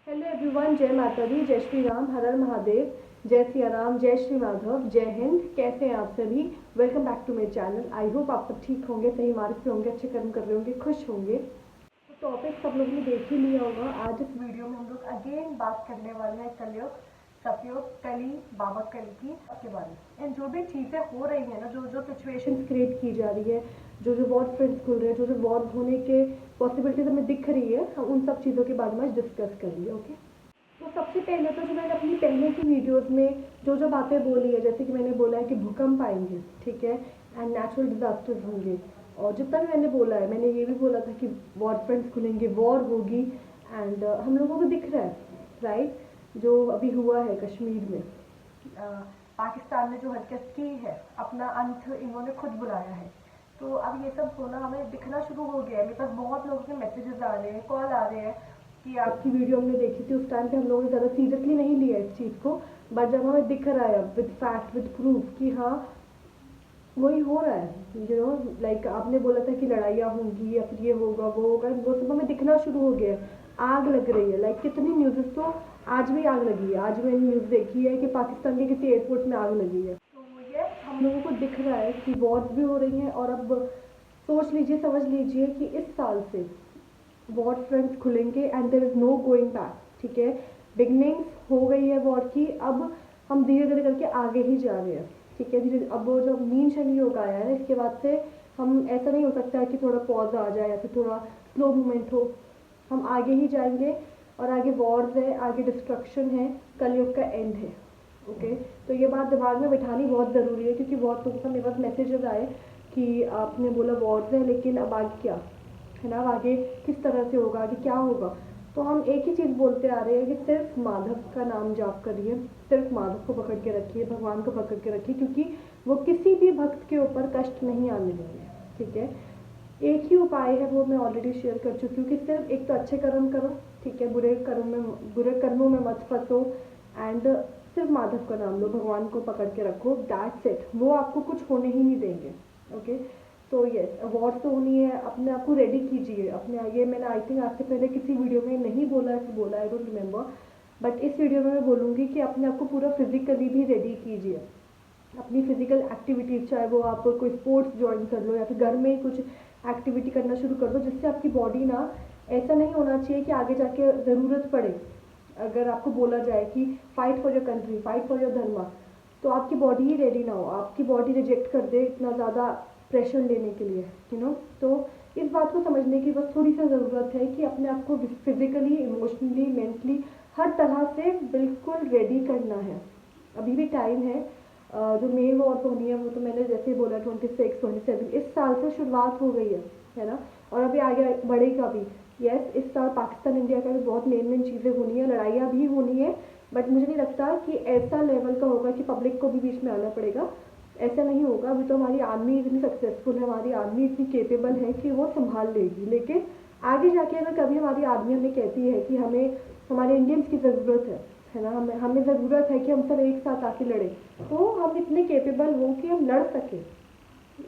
Hello everyone, जय माता दी, जय श्री राम, हर हर महादेव, जय सिया राम, जय श्री माधव, जय हिंद। कैसे हैं आप सभी? Welcome back to my channel. I hope आप सब ठीक होंगे, सही मार्ग पे होंगे, अच्छे कर्म कर रहे होंगे, खुश होंगे। तो टॉपिक सब लोगों ने देख ही लिया होगा। आज इस वीडियो में हम लोग अगेन बात करने वाले हैं कलयुग, सतयुग, कली, बाबा कल्कि के बारे में। एंड जो भी चीज़ें हो रही हैं ना, जो जो सिचुएशन क्रिएट की जा रही है, जो वॉर फ्रंट्स खुल रहे हैं, जो वॉर होने के पॉसिबिलिटीज हमें दिख रही है, हम उन सब चीज़ों के बारे में आज डिस्कस करेंगे। ओके, तो सबसे पहले तो जो मैंने अपनी पहले की वीडियोस में जो बातें बोली है, जैसे कि मैंने बोला है कि भूकंप आएंगे, ठीक है, एंड नेचुरल डिजास्टर्स होंगे। और जितना भी मैंने बोला है, मैंने ये भी बोला था कि वॉर फ्रंट्स खुलेंगे, वॉर होगी, एंड हम लोगों को दिख रहा है, राइट, जो अभी हुआ है कश्मीर में। पाकिस्तान ने जो हरकत की है, अपना अंत इन्होंने खुद बुलाया है। तो अब ये सब होना हमें दिखना शुरू हो गया है। मेरे पास बहुत लोगों के मैसेजेस आ रहे हैं, कॉल आ रहे हैं कि आपकी वीडियो हमने देखी थी, उस टाइम पे हम लोगों ने ज़्यादा सीरियसली नहीं लिया इस चीज़ को, बट जब हमें दिख रहा है विद फैक्ट, विद प्रूफ कि हाँ वही हो रहा है, यू नो, लाइक आपने बोला था कि लड़ाइयाँ होंगी या फिर ये होगा वो होगा, वो सब हमें दिखना शुरू हो गया है। आग लग रही है, लाइक कितनी न्यूज़, तो आज भी आग लगी है। आज मैंने न्यूज़ देखी है कि पाकिस्तान के किसी एयरपोर्ट में आग लगी है। तो ये हम लोगों को दिख रहा है कि वॉर्स भी हो रही हैं। और अब सोच लीजिए, समझ लीजिए कि इस साल से वॉर फ्रंट्स खुलेंगे and there is no going back, ठीक है। बिगनिंग्स हो गई है वॉर की, अब हम धीरे धीरे करके आगे ही जा रहे हैं, ठीक है। धीरे अब वो जो मीन शनि योग आया है, इसके बाद से हम ऐसा नहीं हो सकता है कि थोड़ा पॉज आ जाए या फिर थोड़ा स्लो मूवमेंट हो। हम आगे ही जाएंगे और आगे वॉर्स है, आगे डिस्ट्रक्शन है, कलयुग का एंड है। ओके, तो ये बात दिमाग में बिठानी बहुत ज़रूरी है, क्योंकि बहुत लोगों का मेरे पास मैसेजेस आए कि आपने बोला वॉर्स है, लेकिन अब आगे क्या है ना, आगे किस तरह से होगा, आगे क्या होगा। तो हम एक ही चीज़ बोलते आ रहे हैं कि सिर्फ माधव का नाम जाप करिए, सिर्फ माधव को पकड़ के रखिए, भगवान को पकड़ के रखिए, क्योंकि वो किसी भी भक्त के ऊपर कष्ट नहीं आने देंगे, ठीक है। एक ही उपाय है, वो मैं ऑलरेडी शेयर कर चुकी हूँ कि सिर्फ एक तो अच्छे कर्म करो, ठीक है, बुरे कर्मों में मत फंसो, एंड सिर्फ माधव का नाम लो, भगवान को पकड़ के रखो, दैट्स इट। वो आपको कुछ होने ही नहीं देंगे। ओके, तो यस, वॉर तो होनी है, अपने आप को रेडी कीजिए अपने। ये मैंने आई थिंक आज से पहले किसी वीडियो में नहीं बोला है, फिर बोला, आई डोंट रिमेंबर, बट इस वीडियो में मैं बोलूँगी कि अपने आप को पूरा फिजिकली भी रेडी कीजिए। अपनी फिजिकल एक्टिविटीज, चाहे वो आप कोई स्पोर्ट्स ज्वाइन कर लो या फिर घर में ही कुछ एक्टिविटी करना शुरू कर दो, जिससे आपकी बॉडी ना, ऐसा नहीं होना चाहिए कि आगे जाके ज़रूरत पड़े, अगर आपको बोला जाए कि fight for your country, fight for your धर्म, तो आपकी बॉडी ही रेडी ना हो, आपकी बॉडी रिजेक्ट कर दे इतना ज़्यादा प्रेशर लेने के लिए, यू नो। तो इस बात को समझने की बस थोड़ी सी ज़रूरत है कि अपने आप को फिजिकली, इमोशनली, मेंटली हर तरह से बिल्कुल रेडी करना है। अभी भी टाइम है। जो मेन वॉर होनी है वो तो मैंने जैसे बोला 26, 27 इस साल से शुरुआत हो गई है ना, और अभी आगे बढ़ेगा भी। यस, इस साल पाकिस्तान इंडिया का भी बहुत मेन चीज़ें होनी है, लड़ाइयाँ भी होनी है, बट मुझे नहीं लगता कि ऐसा लेवल का होगा कि पब्लिक को भी बीच में आना पड़ेगा। ऐसा नहीं होगा। अभी तो हमारी आर्मी इतनी सक्सेसफुल है, हमारी आर्मी इतनी केपेबल है कि वो संभाल लेगी। लेकिन आगे जाके अगर कभी हमारी आर्मी हमें कहती है कि हमें हमारे इंडियंस की ज़रूरत है ना, हमें ज़रूरत है कि हम सब एक साथ आके लड़ें, तो हम इतने केपेबल हों कि हम लड़ सकें।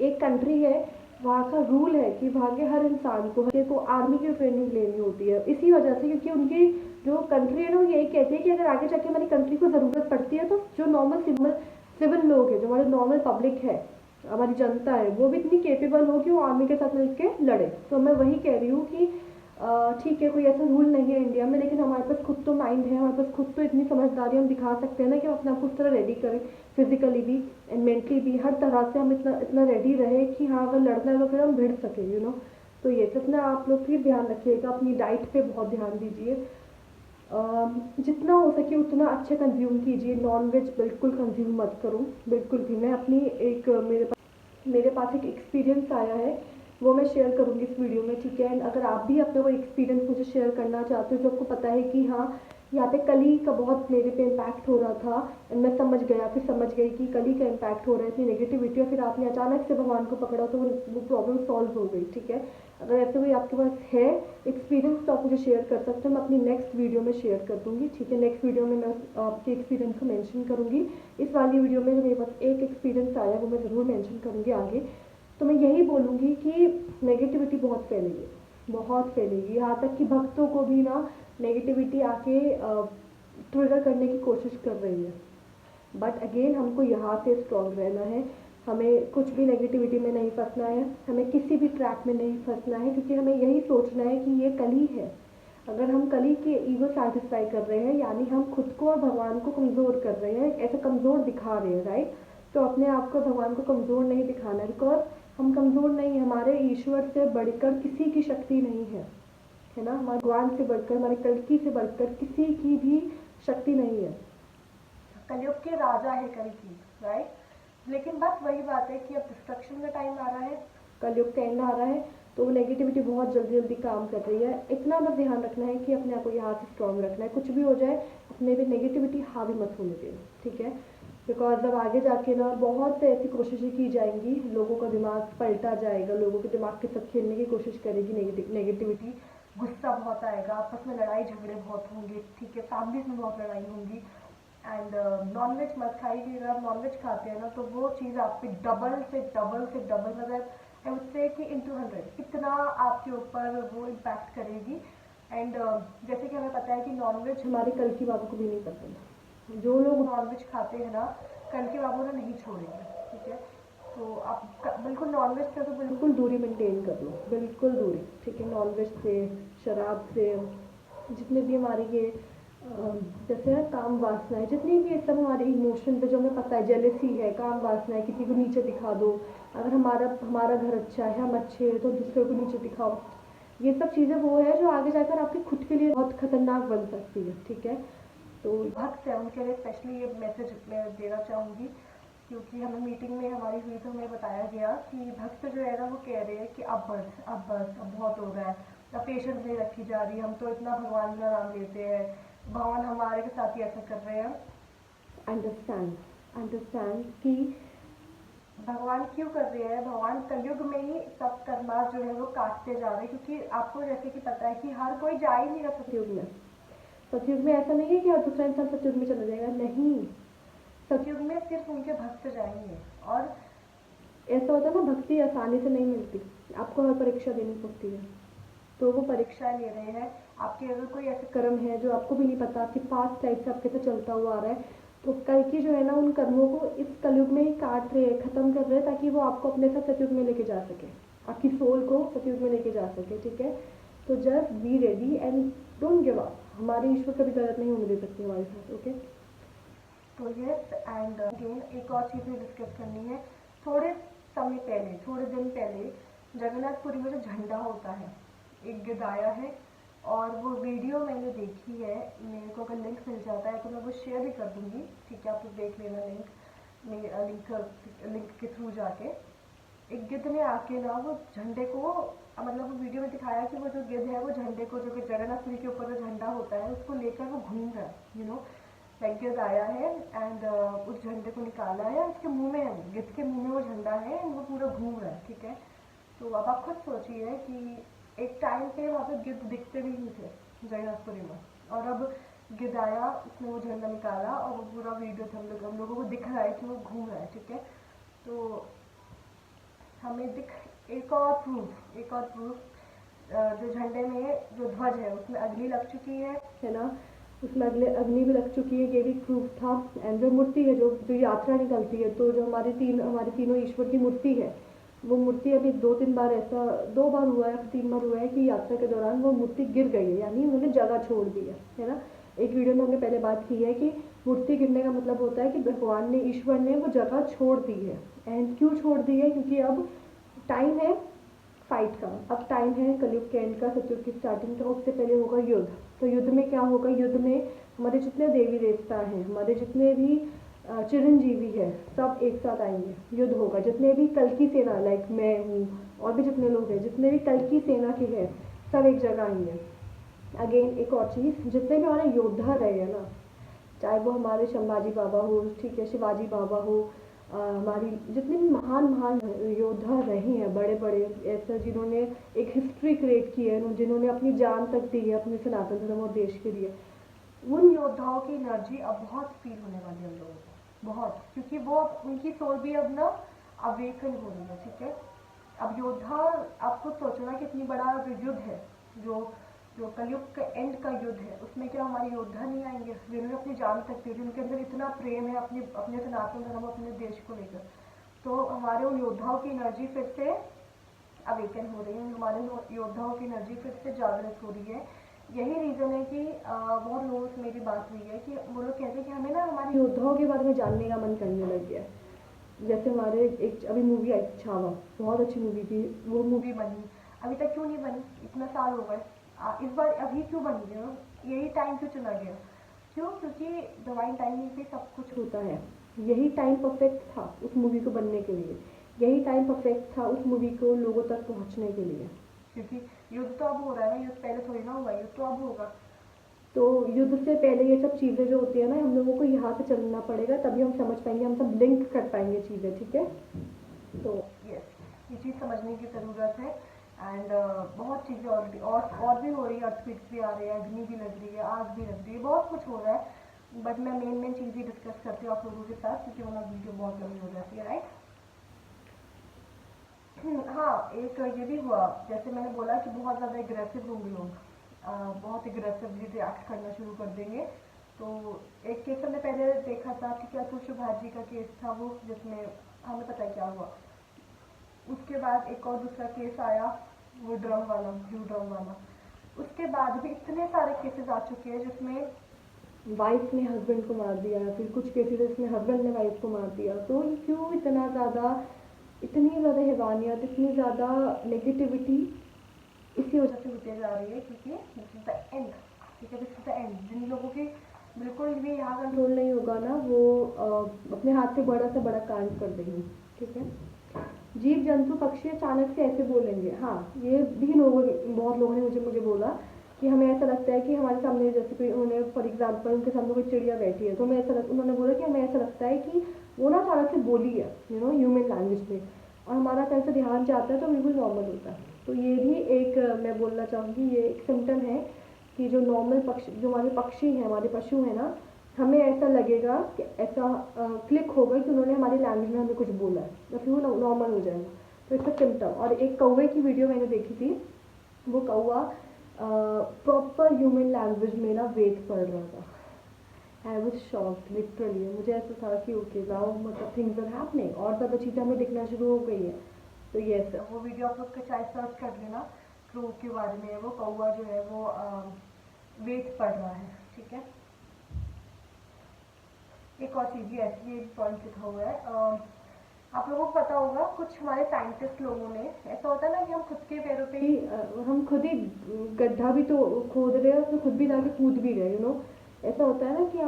एक कंट्री है, वहाँ का रूल है कि वहाँ के हर इंसान को आर्मी की ट्रेनिंग लेनी होती है, इसी वजह से, क्योंकि उनकी जो कंट्री है ना, वो यही कहती है कि अगर आगे जाके हमारी कंट्री को ज़रूरत पड़ती है, तो जो नॉर्मल सिविल लोग हैं, जो हमारे नॉर्मल पब्लिक है, हमारी जनता है, वो भी इतनी केपेबल हो कि वो आर्मी के साथ मिलकर लड़े। तो मैं वही कह रही हूँ कि ठीक है, कोई ऐसा रूल नहीं है इंडिया में, लेकिन हमारे पास खुद तो माइंड है, हमारे पास खुद तो इतनी समझदारी हम दिखा सकते हैं ना कि हम अपने आप को उस तरह रेडी करें, फिजिकली भी एंड मेंटली भी, हर तरह से हम इतना इतना रेडी रहे कि हाँ, अगर लड़ना है तो फिर हम भिड़ सकें, यू नो। तो ये सब ना आप लोग भी ध्यान रखिएगा, अपनी डाइट पे बहुत ध्यान दीजिए। जितना हो सके उतना अच्छा कंज्यूम कीजिए, नॉन वेज बिल्कुल कंज्यूम मत करो, बिल्कुल भी। मैं अपनी एक मेरे पास एक एक्सपीरियंस आया है, वो मैं शेयर करूँगी इस वीडियो में, ठीक है। एंड अगर आप भी अपने वो एक्सपीरियंस मुझे शेयर करना चाहते हो, जो आपको पता है कि हाँ, यहाँ पे कली का बहुत मेरे पे इम्पैक्ट हो रहा था, एंड मैं समझ गई कि कली का इम्पैक्ट हो रहा है, इतनी नेगेटिविटी, और फिर आपने अचानक से भगवान को पकड़ा तो वो प्रॉब्लम सॉल्व हो गई, ठीक है। अगर ऐसे कोई आपके पास है एक्सपीरियंस, तो आप मुझे शेयर कर सकते हो, मैं अपनी नेक्स्ट वीडियो में शेयर कर दूँगी, ठीक है। नेक्स्ट वीडियो में मैं आपके एक्सपीरियंस को मैंशन करूँगी। इस वाली वीडियो में जो मेरे पास एक एक्सपीरियंस आया, वो मैं ज़रूर मैंशन करूँगी आगे। तो मैं यही बोलूँगी कि नेगेटिविटी बहुत फैलेगी, बहुत फैलेगी, यहाँ तक कि भक्तों को भी ना नेगेटिविटी आके ट्रिगर करने की कोशिश कर रही है। बट अगेन हमको यहाँ से स्ट्रॉन्ग रहना है, हमें कुछ भी नेगेटिविटी में नहीं फंसना है, हमें किसी भी ट्रैप में नहीं फंसना है, क्योंकि हमें यही सोचना है कि ये कल ही है। अगर हम कल ही के ईगो सेटिस्फाई कर रहे हैं यानी हम खुद को और भगवान को कमज़ोर कर रहे हैं, ऐसे कमज़ोर दिखा रहे हैं, राइट। तो अपने आप को भगवान को कमज़ोर नहीं दिखाना है, बिकॉज हम कमज़ोर नहीं, हमारे ईश्वर से बढ़कर किसी की शक्ति नहीं है ना। हमारे भगवान से बढ़कर, हमारे कल्कि से बढ़कर किसी की भी शक्ति नहीं है। कलयुग के राजा है कल्कि, राइट। लेकिन बस वही बात है कि अब डिस्ट्रक्शन का टाइम आ रहा है, कलयुग का एंड आ रहा है, तो वो नेगेटिविटी बहुत जल्दी जल्दी काम कर रही है। इतना बस ध्यान रखना है कि अपने आप को यहाँ से स्ट्रॉन्ग रखना है, कुछ भी हो जाए अपने पे नेगेटिविटी हावी मत होने देना, ठीक है। बिकॉज अब आगे जाके ना बहुत ऐसी कोशिशें की जाएंगी, लोगों का दिमाग पलटा जाएगा, लोगों के दिमाग के साथ खेलने की कोशिश करेगी नेगेटिविटी, गुस्सा बहुत आएगा, आपस में लड़ाई झगड़े बहुत होंगे, ठीक है, फैमिलीज में बहुत लड़ाई होंगी। एंड नॉनवेज मत खाइए, अगर आप नॉनवेज खाते हैं ना तो वो चीज़ आप पे डबल से डबल मतलब आई वुड से कि इंटू 100 इतना आपके ऊपर वो इम्पैक्ट करेगी। एंड जैसे कि हमें पता है कि नॉनवेज हमारे कल्कि बाबू को भी नहीं पसंद, जो लोग नॉनवेज खाते हैं ना कल्कि बाबू ना नहीं छोड़ेंगे, ठीक है। तो आप बिल्कुल नॉनवेज से तो बिल्कुल दूरी मेंटेन कर लो, बिल्कुल दूरी, ठीक है। नॉनवेज से, शराब से, जितने भी हमारी ये जैसे ना काम वासना है, जितनी भी ये सब हमारे इमोशन पे जो हमें पता है, जेलेसी है, काम वासना है, किसी को नीचे दिखा दो, अगर हमारा घर अच्छा है, हम अच्छे हैं तो दूसरे को नीचे दिखाओ, ये सब चीज़ें वो है जो आगे जाकर आपके खुद के लिए बहुत खतरनाक बन सकती है, ठीक है। तो भक्त है उनके लिए स्पेशली ये मैसेज मैं देना चाहूँगी, क्योंकि हमें मीटिंग में हमारी हुई तो हमें बताया गया कि भक्त जो है ना वो कह रहे हैं कि अब बहुत हो रहा है, अब पेशेंस नहीं रखी जा रही, हम तो इतना भगवान का नाम लेते हैं, भगवान हमारे के साथ ही ऐसा कर रहे हैं। अंडरस्टैंड कि भगवान क्यों कर रहे हैं, भगवान कलयुग में ही सब कर्मा जो है वो काटते जा रहे हैं, क्योंकि आपको जैसे कि पता है कि हर कोई जा ही नहीं रहा सतयुग में। सतयुग में ऐसा नहीं है कि हर दूसरा इंसान सतयुग में चला जाएगा, नहीं, सतयुग में सिर्फ उनके भक्त जाएंगे। और ऐसा होता है ना, भक्ति आसानी से नहीं मिलती, आपको हर परीक्षा देनी पड़ती है, तो वो परीक्षा ले रहे हैं। आपके अगर कोई ऐसे कर्म है जो आपको भी नहीं पता, आपकी पास्ट टाइप से आपके साथ चलता हुआ आ रहा है, तो कल्कि जो है ना उन कर्मों को इस कलयुग में ही काट रहे हैं, खत्म कर रहे हैं, ताकि वो आपको अपने साथ सतयुग में लेके जा सके, आपकी सोल को सतयुग में लेके जा सके, ठीक है। तो just be ready and don't give up, हमारे ईश्वर कभी गलत नहीं होने दे सकती हमारे साथ, ओके। तो यस, एंड अगेन एक और चीज़ में डिस्कस करनी है। थोड़े समय पहले, थोड़े दिन पहले जगन्नाथपुरी में जो झंडा होता है, एक गिद्ध आया है, और वो वीडियो मैंने देखी है, मेरे को अगर लिंक मिल जाता है तो मैं वो शेयर भी कर दूंगी, ठीक है, आप लोग देख लेना लिंक के थ्रू जाके। एक गिद्ध ने आके ना वो झंडे को, मतलब वो वीडियो में दिखाया कि वो जो गिद्ध है वो झंडे को, जो कि जगन्नाथपुरी के ऊपर जो झंडा होता है उसको लेकर वो घूम रहा है, लाइक गिद्ध आया है एंड उस झंडे को निकाला है, उसके मुंह में है, गिद्ध के मुंह में वो झंडा है एंड वो पूरा घूम रहा है, ठीक है। तो अब आप खुद सोचिए कि एक टाइम पे वहाँ पे गिद्ध दिखते भी नहीं थे जगन्नाथपुरी में, और अब गिद्ध आया, उसने वो झंडा निकाला और वो पूरा वीडियो था, हम लोगों को दिख रहा है कि वो घूम रहा है, ठीक है। तो हमें एक और प्रूफ जो झंडे में जो ध्वज है उसमें अग्नि लग चुकी है ना, उसमें अग्नि भी लग चुकी है, ये भी प्रूफ था। एंड जो मूर्ति है, जो यात्रा निकलती है, तो जो हमारे तीनों ईश्वर की मूर्ति है, वो मूर्ति अभी 2-3 बार, ऐसा 2 बार हुआ है, 3 बार हुआ है कि यात्रा के दौरान वो मूर्ति गिर गई है, यानी उन्होंने जगह छोड़ दी है ना। एक वीडियो में हमने पहले बात की है कि मूर्ति गिरने का मतलब होता है कि भगवान ने, ईश्वर ने वो जगह छोड़ दी है। एंड क्यों छोड़ दी है, क्योंकि अब टाइम है फाइट का, अब टाइम है कलयुग के एंड का, सतयुग की स्टार्टिंग का, उससे पहले होगा युद्ध। तो युद्ध में क्या होगा, युद्ध में हमारे जितने देवी देवता हैं, हमारे जितने भी चिरंजीवी है, सब एक साथ आएंगे, युद्ध होगा। जितने भी कल्कि सेना, लाइक मैं हूँ और भी जितने लोग हैं, जितने भी कल्कि सेना के हैं, सब एक जगह आएंगे। अगेन एक और चीज़, जितने भी हमारे योद्धा रहे हैं ना, चाहे वो हमारे संभाजी बाबा हो, ठीक है, शिवाजी बाबा हो, हमारी जितने भी महान योद्धा रहे हैं, बड़े बड़े ऐसे जिन्होंने एक हिस्ट्री क्रिएट की है, जिन्होंने अपनी जान तक दी है अपने सनातन धर्म और देश के लिए, उन योद्धाओं की एनर्जी अब बहुत फील होने वाली है हम लोगों को, बहुत, क्योंकि वो उनकी सोल भी अब ना अवेकन हो रही है, ठीक है। अब योद्धा, आप खुद सोचो ना कितनी बड़ा युद्ध है जो जो कलयुग का एंड का युद्ध है उसमें क्या हमारे योद्धा नहीं आएंगे जिन्होंने अपनी जान तक दी, जिनके अंदर इतना प्रेम है अपने अपने सनातन धर्म अपने देश को लेकर, तो हमारे उन योद्धाओं की एनर्जी फिर से अवेकन हो रही है, हमारे योद्धाओं की एनर्जी फिर से जागृत हो रही है। यही रीज़न है कि बहुत लोगों से मेरी बात हुई है कि वो लोग कहते हैं कि हमें ना हमारे योद्धाओं के बारे में जानने का मन करने लग गया है। जैसे हमारे एक अभी मूवी आई छावा, बहुत अच्छी मूवी थी, वो मूवी बनी, अभी तक क्यों नहीं बनी, इतना साल हो गए, इस बार अभी क्यों बनी है, यही टाइम क्यों चुना गया, क्यों, क्योंकि डिवाइन टाइमिंग पे सब कुछ होता है। यही टाइम परफेक्ट था उस मूवी को बनने के लिए, यही टाइम परफेक्ट था उस मूवी को लोगों तक पहुंचने के लिए, क्योंकि युद्ध तो अब हो रहा है ना, युद्ध पहले थोड़ी ना हुआ, युद्ध तो अब होगा। तो युद्ध से पहले ये सब चीज़ें जो होती है ना, हम लोगों को यहाँ से चलना पड़ेगा, तभी हम समझ पाएंगे, हम सब लिंक कर पाएंगे चीज़ें, ठीक है। तो यस, ये चीज़ समझने की ज़रूरत है। एंड बहुत चीज़ें और भी हो रही है, अर्थक्वेक्स भी आ रहे हैं, अग्नि भी लग रही है, आग भी लग रही है, बहुत कुछ हो रहा है, बट मैं मेन चीज़ें डिस्कस करती हूँ आप लोगों के साथ, क्योंकि वरना वीडियो बहुत लंबी हो जाती है, राइट। हाँ, एक ये भी हुआ, जैसे मैंने बोला कि बहुत ज़्यादा एग्रेसिव होंगे लोग, बहुत एग्रेसिवली रिएक्ट करना शुरू कर देंगे। तो एक केस हमने पहले देखा था कि क्या तुलसी भाजी का केस था वो, जिसमें हमें पता है क्या हुआ। उसके बाद एक और दूसरा केस आया, वो ड्रम वाला, ब्लू ड्रम वाला। उसके बाद भी इतने सारे केसेस आ चुके हैं जिसमें वाइफ ने हस्बैंड को मार दिया, फिर कुछ केसेस जिसमें हस्बैंड ने वाइफ को मार दिया। तो क्यों इतनी ज़्यादा हैवानियत, इतनी ज़्यादा नेगेटिविटी इसी वजह से होती जा रही है, क्योंकि दिस इज द एंड, ठीक है, दिस इज द एंड। जिन लोगों के बिल्कुल भी यहाँ कंट्रोल नहीं होगा ना, वो अपने हाथ से बड़ा से बड़ा कांड कर देंगे, ठीक है। जीव जंतु पक्षी अचानक से ऐसे बोलेंगे, हाँ, ये भी बहुत लोगों ने मुझे बोला कि हमें ऐसा लगता है कि हमारे सामने जैसे कोई उन्होंने फॉर एग्जाम्पल उनके सामने कोई चिड़िया बैठी है, तो उन्होंने बोला कि हमें ऐसा लगता है कि वो ना अचानक से बोली है, ह्यूमन लैंग्वेज में, और हमारा कैसे ध्यान जाता है तो बिल्कुल नॉर्मल होता है। तो ये भी एक मैं बोलना चाहूँगी, ये एक सिम्टम है कि जो नॉर्मल पक्षी, जो हमारे पक्षी हैं, हमारे पशु हैं ना, हमें ऐसा लगेगा कि ऐसा क्लिक होगा कि उन्होंने हमारी लैंग्वेज में हमें कुछ बोला है, या फिर वो नॉर्मल हो जाएगा। तो इसका सिम्टम। और एक कौवे की वीडियो मैंने देखी थी, वो कौवा प्रॉपर ह्यूमन लैंग्वेज में ना वेट पढ़ रहा था। आई वॉज शॉक्ड लिटरली, मुझे ऐसा था कि ओके नाउ मतलब थिंग्स आर हैपनिंग, और ज़्यादा चीज़ें हमें दिखना शुरू हो गई है। तो यस, वो वीडियो आप लोग के चाहे सर्च कर लेना, क्रो के बारे में है, वो कौवा जो है वो वेट पढ़ रहा है, ठीक है। एक और चीज़ भी ऐसी, ये पॉइंट लिखा हुआ है, आप लोगों को पता होगा, कुछ हमारे साइंटिस्ट लोगों ने, ऐसा होता है ना कि हम खुद के पैरों पे ही हम खुद ही गड्ढा भी तो खोद रहे हैं, उसमें खुद भी जाके कूद भी रहे, ऐसा होता है ना कि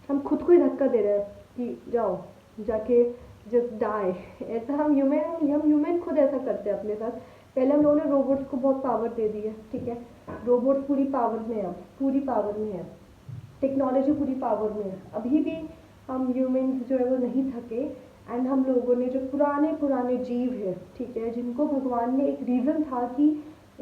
हम खुद को ही धक्का दे रहे हैं कि जाओ जाके जस्ट डाई। ऐसा हम ह्यूमन खुद ऐसा करते हैं अपने साथ। पहले हम लोगों ने रोबोट्स को बहुत पावर दे दी है, ठीक है, रोबोट्स पूरी पावर में है, अब पूरी पावर में है, टेक्नोलॉजी पूरी पावर में है, अभी भी हम ह्यूमंस जो है वो नहीं थके। एंड हम लोगों ने जो पुराने जीव है, ठीक है, जिनको भगवान ने एक रीज़न था कि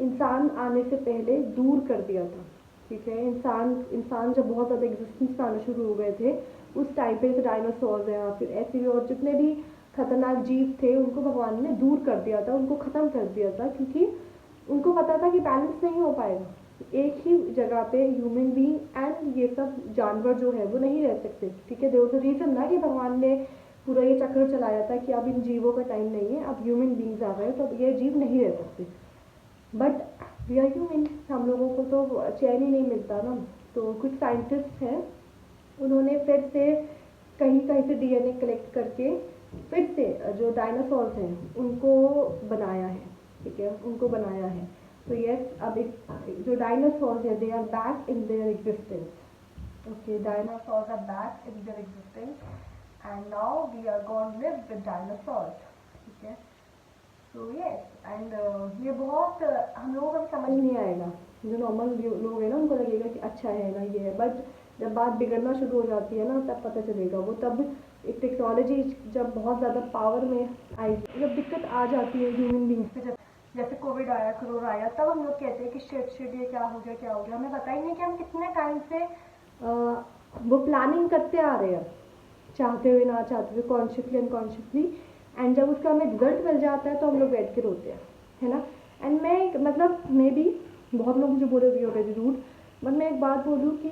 इंसान आने से पहले दूर कर दिया था, ठीक है। इंसान जब बहुत ज़्यादा एग्जिस्टेंस में आना शुरू हो गए थे, उस टाइम पे डायनासोर्स या फिर ऐसे भी और जितने भी खतरनाक जीव थे, उनको भगवान ने दूर कर दिया था, उनको ख़त्म कर दिया था, क्योंकि उनको पता था कि बैलेंस नहीं हो पाएगा एक ही जगह पे, ह्यूमन बीइंग एंड ये सब जानवर जो है वो नहीं रह सकते, ठीक है। देयर वाज अ रीज़न ना कि भगवान ने पूरा ये चक्र चलाया था कि अब इन जीवों का टाइम नहीं है, अब ह्यूमन बींग्स आ गए तो अब ये जीव नहीं रह सकते। बट वी आर ह्यूमन, हम लोगों को तो चैन ही नहीं मिलता ना। तो कुछ साइंटिस्ट हैं, उन्होंने फिर से कहीं से डीएनए कलेक्ट करके फिर से जो डायनासोर्स हैं उनको बनाया है, ठीक है, उनको बनाया है। तो यस, अब जो डायनासोर्स है, they are back in their existence, okay, dinosaurs are back in their existence and now we are going to live with dinosaurs, ठीक है। so yes, and ये बहुत हम लोगों को समझ नहीं आएगा, जो नॉर्मल लोग हैं ना उनको लगेगा कि अच्छा है ना ये है, बट जब बात बिगड़ना शुरू हो जाती है ना तब पता चलेगा वो, तब एक टेक्नोलॉजी जब बहुत ज़्यादा पावर में आएगी, जब दिक्कत आ जाती है ह्यूमन बींग्स पे, जैसे कोविड आया, कोरोना आया, तब हम लोग कहते हैं कि शिट ये क्या हो गया, हमें पता ही नहीं कि हम कितने टाइम से वो प्लानिंग करते आ रहे हैं, चाहते हुए ना चाहते हुए, कॉन्शियसली अनकॉन्शियसली। एंड जब उसका हमें रिजल्ट मिल जाता है तो हम लोग बैठ के रोते हैं, है ना। एंड मैं मतलब मे बी बहुत लोग मुझे बोले we are very rude, but मैं एक बात बोलूँ कि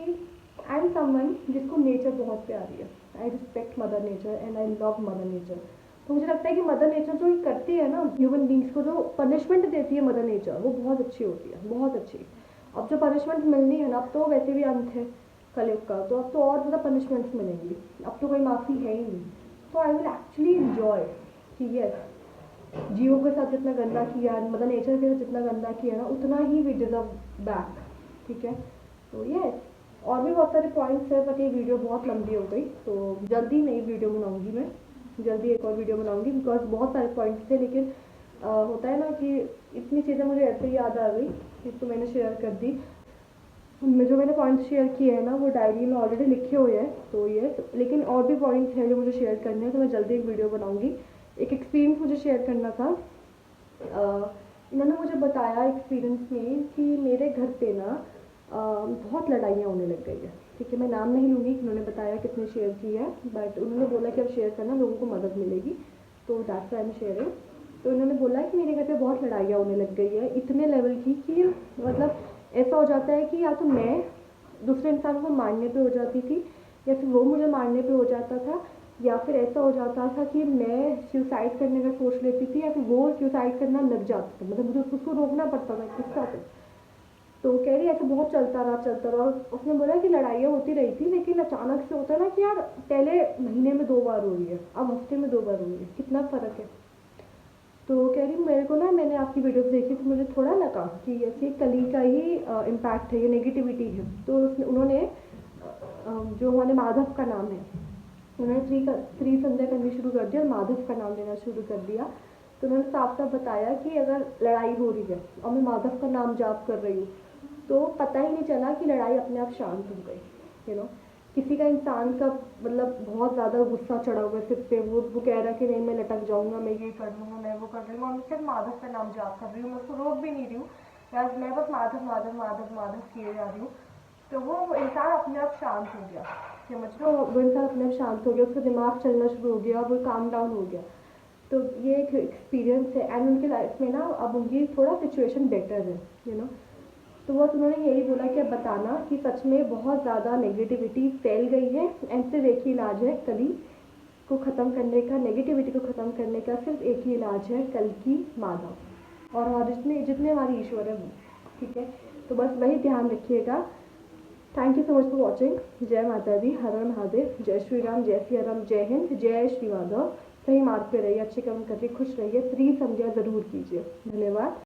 आई एम समवन जिसको नेचर बहुत प्यारी है। I respect mother nature and I love mother nature. तो मुझे लगता है कि मदर नेचर जो करती है ना ह्यूमन बींग्स को, जो पनिशमेंट देती है मदर नेचर, वो बहुत अच्छी होती है, बहुत अच्छी। अब जो पनिशमेंट मिलनी है ना, अब तो वैसे भी अंत है कलयुग का, तो अब तो और ज़्यादा पनिशमेंट्स मिलेंगी, अब तो कोई माफ़ी है ही नहीं। तो आई विल एक्चुअली इन्जॉय कि यस, जियो के साथ जितना गंदा किया, मदर नेचर के साथ जितना गंदा किया ना, उतना ही वी डिजर्व बैक। ठीक है, तो ये और भी बहुत सारे पॉइंट्स है, बट ये वीडियो बहुत लंबी हो गई, तो जल्दी नई वीडियो बनाऊंगी मैं, जल्दी एक और वीडियो बनाऊंगी, बिकॉज बहुत सारे पॉइंट्स थे। लेकिन होता है ना कि इतनी चीज़ें मुझे ऐसे ही याद आ गई तो मैंने शेयर कर दी। जो मैंने पॉइंट्स शेयर किए हैं ना, वो डायरी में ऑलरेडी लिखे हुए हैं, तो ये लेकिन और भी पॉइंट्स हैं जो मुझे शेयर करने हैं, तो मैं जल्दी एक वीडियो बनाऊंगी। एक एक्सपीरियंस मुझे शेयर करना था। इन्होंने मुझे बताया एक्सपीरियंस में कि मेरे घर पे ना बहुत लड़ाइयाँ होने लग गई है। ठीक है, मैं नाम नहीं लूँगी कि उन्होंने बताया कितने शेयर की है, बट उन्होंने बोला कि अब शेयर करना, लोगों को मदद मिलेगी, तो that's why I am sharing. तो इन्होंने बोला कि मेरे घर पे बहुत लड़ाइयाँ होने लग गई है, इतने लेवल की कि मतलब ऐसा हो जाता है कि या तो मैं दूसरे इंसान को मारने पे हो जाती थी, या फिर वो मुझे मारने पे हो जाता था, या फिर ऐसा हो जाता था कि मैं सुसाइड करने का सोच लेती थी, या फिर वो सुसाइड करना लग जाता था, मतलब मुझे उसको रोकना पड़ता था किस्सा पे। तो कह रही ऐसा बहुत चलता रहा। उसने बोला कि लड़ाइयाँ होती रही थी, लेकिन अचानक से होता है ना कि यार पहले महीने में 2 बार हो रही है, अब हफ्ते में 2 बार हो रही है, कितना फ़र्क है। तो कह रही मेरे को ना, मैंने आपकी वीडियोस देखी तो मुझे थोड़ा लगा कि ऐसे कली का ही इम्पैक्ट है, ये नेगेटिविटी है। तो उन्होंने जो हमारे माधव का नाम है, उन्होंने स्त्री संध्या करनी शुरू कर दिया और माधव का नाम लेना शुरू कर दिया। तो उन्होंने साफ साफ बताया कि अगर लड़ाई हो रही है और मैं माधव का नाम जाप कर रही हूँ, तो पता ही नहीं चला कि लड़ाई अपने आप शांत हो गई। यू नो, किसी का इंसान का मतलब बहुत ज़्यादा गुस्सा चढ़ा हुआ है सिर पे, वो कह रहा है कि नहीं मैं लटक जाऊंगा, मैं ये कर लूँगा, मैं वो कर लूँगा, मैं सिर्फ माधव का नाम जाप कर रही हूँ, मैं उसको रोक भी नहीं रही हूँ यार, मैं बस माधव माधव माधव माधव किए जा रही हूँ। तो वो इंसान अपने आप शांत हो गया, समझ लो, वो इंसान अपने आप शांत हो गया, उसका दिमाग चलना शुरू हो गया, वो काम डाउन हो गया। तो ये एक एक्सपीरियंस है, एंड उनकी लाइफ में ना अब उनकी थोड़ा सिचुएशन बेटर है, यू नो। तो बस उन्होंने यही बोला कि अब बताना कि सच में बहुत ज़्यादा नेगेटिविटी फैल गई है, एंड सिर्फ एक ही इलाज है कली को ख़त्म करने का, नेगेटिविटी को ख़त्म करने का सिर्फ एक ही इलाज है, कल की माधव और जितने जितने हमारे ईश्वर है वो। ठीक है, तो बस वही ध्यान रखिएगा। Thank you so much for watching. जय माता दी, हर हर महादेव, जय श्री राम, जय सिया राम, जय हिंद, जय श्री माधव। सही मार्ग पे रहिए, अच्छे कर्म करिए, खुश रहिए, स्त्री संध्या ज़रूर कीजिए। धन्यवाद।